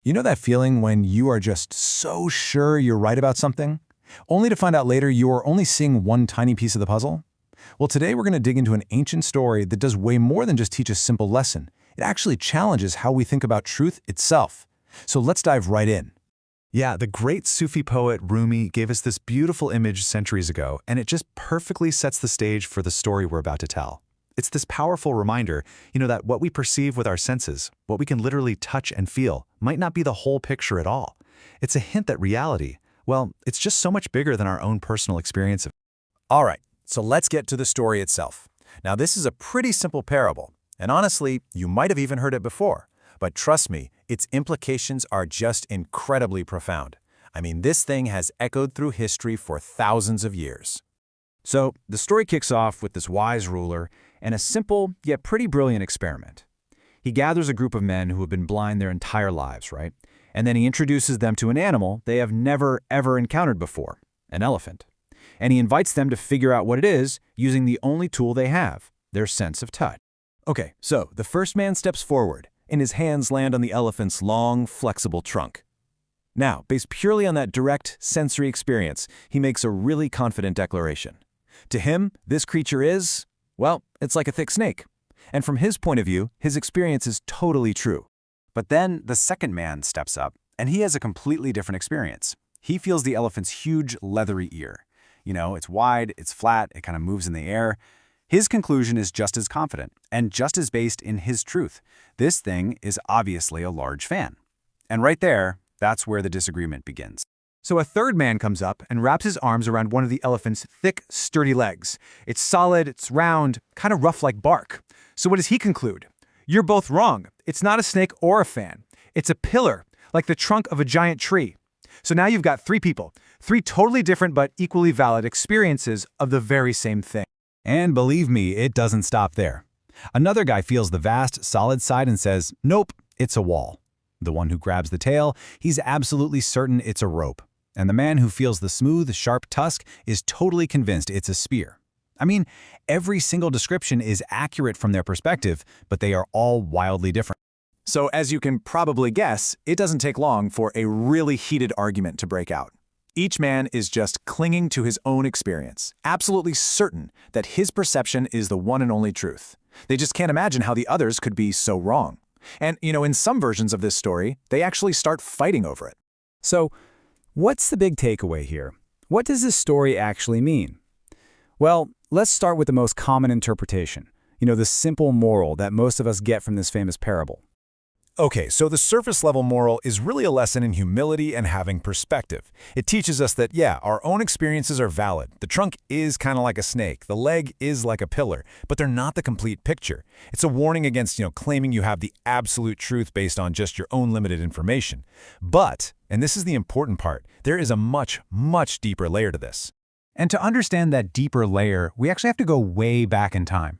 You know that feeling when you are just so sure you're right about something, only to find out later you are only seeing one tiny piece of the puzzle? Well, today we're going to dig into an ancient story that does way more than just teach a simple lesson. It actually challenges how we think about truth itself. So let's dive right in. Yeah, the great Sufi poet Rumi gave us this beautiful image centuries ago, and it just perfectly sets the stage for the story we're about to tell. It's this powerful reminder, that what we perceive with our senses, what we can literally touch and feel, might not be the whole picture at all. It's a hint that reality, well, it's just so much bigger than our own personal experience of it. All right, so let's get to the story itself. Now, this is a pretty simple parable, and honestly, you might have even heard it before. But trust me, its implications are just incredibly profound. I mean, this thing has echoed through history for thousands of years. So, the story kicks off with this wise ruler and a simple yet pretty brilliant experiment. He gathers a group of men who have been blind their entire lives, right? And then he introduces them to an animal they have never, ever encountered before, an elephant. And he invites them to figure out what it is using the only tool they have, their sense of touch. Okay, so the first man steps forward, and his hands land on the elephant's long, flexible trunk. Now, based purely on that direct sensory experience, he makes a really confident declaration. To him, this creature is, well, it's like a thick snake. And from his point of view, his experience is totally true. But then the second man steps up, and he has a completely different experience. He feels the elephant's huge, leathery ear. It's wide, it's flat, it kind of moves in the air. His conclusion is just as confident, and just as based in his truth. This thing is obviously a large fan. And right there, that's where the disagreement begins. So a third man comes up and wraps his arms around one of the elephant's thick, sturdy legs. It's solid, it's round, kind of rough like bark. So what does he conclude? You're both wrong. It's not a snake or a fan. It's a pillar, like the trunk of a giant tree. So now you've got three people, three totally different but equally valid experiences of the very same thing. And believe me, it doesn't stop there. Another guy feels the vast, solid side and says, nope, it's a wall. The one who grabs the tail, he's absolutely certain it's a rope. And the man who feels the smooth, sharp tusk is totally convinced it's a spear. I mean, every single description is accurate from their perspective, but they are all wildly different. So as you can probably guess, it doesn't take long for a really heated argument to break out. Each man is just clinging to his own experience, absolutely certain that his perception is the one and only truth. They just can't imagine how the others could be so wrong. And, in some versions of this story, they actually start fighting over it. So, what's the big takeaway here? What does this story actually mean? Well, let's start with the most common interpretation, the simple moral that most of us get from this famous parable. Okay, so the surface-level moral is really a lesson in humility and having perspective. It teaches us that, yeah, our own experiences are valid. The trunk is kind of like a snake. The leg is like a pillar, but they're not the complete picture. It's a warning against, claiming you have the absolute truth based on just your own limited information. But, and this is the important part, there is a much, much deeper layer to this. And to understand that deeper layer, we actually have to go way back in time.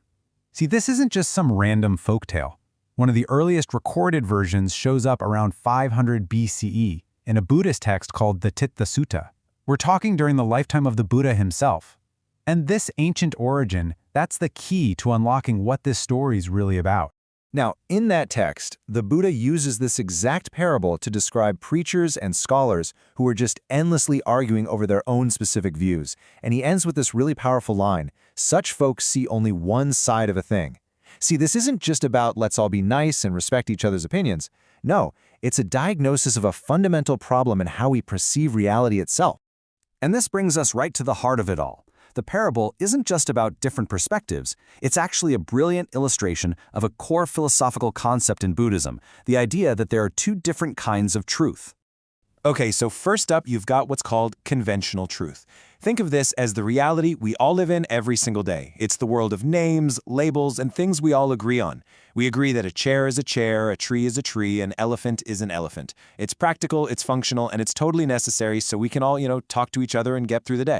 See, this isn't just some random folktale. One of the earliest recorded versions shows up around 500 BCE in a Buddhist text called the Titta Sutta. We're talking during the lifetime of the Buddha himself. And this ancient origin, that's the key to unlocking what this story is really about. Now, in that text, the Buddha uses this exact parable to describe preachers and scholars who are just endlessly arguing over their own specific views. And he ends with this really powerful line, such folks see only one side of a thing. See, this isn't just about let's all be nice and respect each other's opinions. No, it's a diagnosis of a fundamental problem in how we perceive reality itself. And this brings us right to the heart of it all. The parable isn't just about different perspectives. It's actually a brilliant illustration of a core philosophical concept in Buddhism, the idea that there are two different kinds of truth. Okay, so first up, you've got what's called conventional truth. Think of this as the reality we all live in every single day. It's the world of names, labels, and things we all agree on. We agree that a chair is a chair, a tree is a tree, an elephant is an elephant. It's practical, it's functional, and it's totally necessary so we can all, talk to each other and get through the day.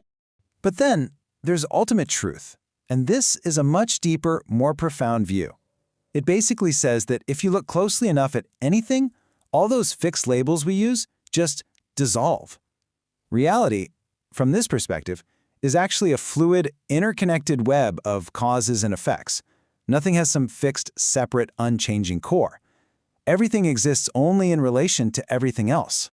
But then, there's ultimate truth. And this is a much deeper, more profound view. It basically says that if you look closely enough at anything, all those fixed labels we use just dissolve. Reality, from this perspective, is actually a fluid, interconnected web of causes and effects. Nothing has some fixed, separate, unchanging core. Everything exists only in relation to everything else.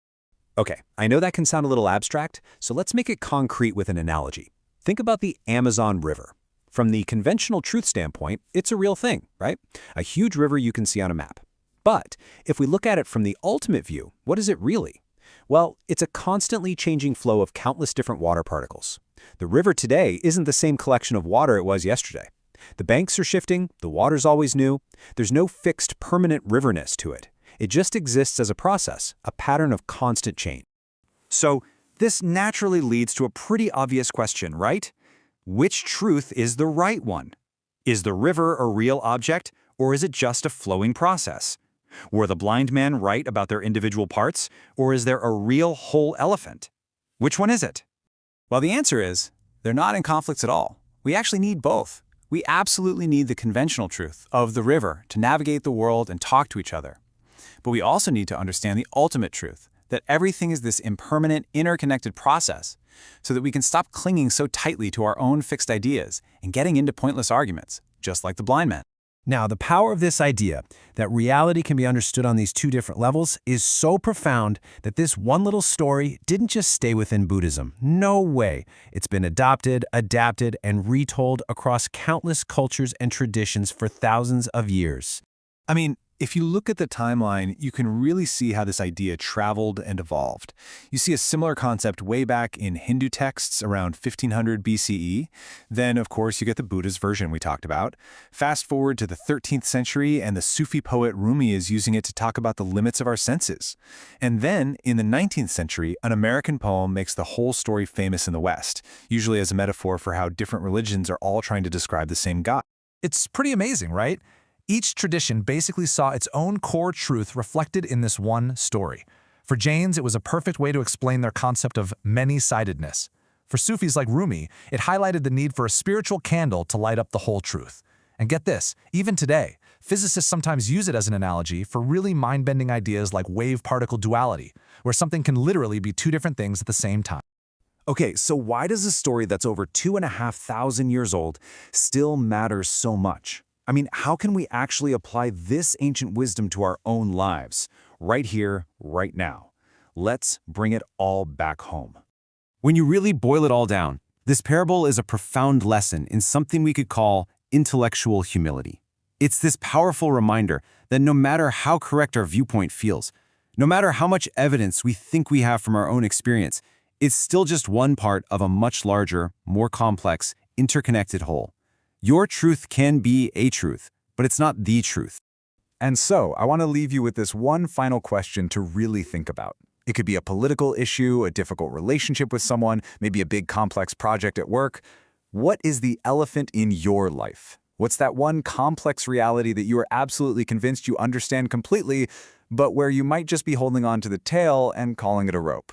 Okay, I know that can sound a little abstract, so let's make it concrete with an analogy. Think about the Amazon River. From the conventional truth standpoint, it's a real thing, right? A huge river you can see on a map. But if we look at it from the ultimate view, what is it really? Well, it's a constantly changing flow of countless different water particles. The river today isn't the same collection of water it was yesterday. The banks are shifting, the water's always new. There's no fixed, permanent riverness to it. It just exists as a process, a pattern of constant change. So, this naturally leads to a pretty obvious question, right? Which truth is the right one? Is the river a real object, or is it just a flowing process? Were the blind men right about their individual parts, or is there a real whole elephant? Which one is it? Well, the answer is, they're not in conflicts at all. We actually need both. We absolutely need the conventional truth of the river to navigate the world and talk to each other. But we also need to understand the ultimate truth, that everything is this impermanent, interconnected process, so that we can stop clinging so tightly to our own fixed ideas and getting into pointless arguments, just like the blind man. Now, the power of this idea that reality can be understood on these two different levels is so profound that this one little story didn't just stay within Buddhism. No way. It's been adopted, adapted, and retold across countless cultures and traditions for thousands of years. I mean, if you look at the timeline, you can really see how this idea traveled and evolved. You see a similar concept way back in Hindu texts around 1500 BCE. Then, of course, you get the Buddhist version we talked about. Fast forward to the 13th century, and the Sufi poet Rumi is using it to talk about the limits of our senses. And then, in the 19th century, an American poem makes the whole story famous in the West, usually as a metaphor for how different religions are all trying to describe the same God. It's pretty amazing, right? Each tradition basically saw its own core truth reflected in this one story. For Jains, it was a perfect way to explain their concept of many-sidedness. For Sufis like Rumi, it highlighted the need for a spiritual candle to light up the whole truth. And get this, even today, physicists sometimes use it as an analogy for really mind-bending ideas like wave-particle duality, where something can literally be two different things at the same time. Okay, so why does a story that's over 2,500 years old still matter so much? I mean, how can we actually apply this ancient wisdom to our own lives, right here, right now? Let's bring it all back home. When you really boil it all down, this parable is a profound lesson in something we could call intellectual humility. It's this powerful reminder that no matter how correct our viewpoint feels, no matter how much evidence we think we have from our own experience, it's still just one part of a much larger, more complex, interconnected whole. Your truth can be a truth, but it's not the truth. And so, I want to leave you with this one final question to really think about. It could be a political issue, a difficult relationship with someone, maybe a big complex project at work. What is the elephant in your life? What's that one complex reality that you are absolutely convinced you understand completely, but where you might just be holding on to the tail and calling it a rope?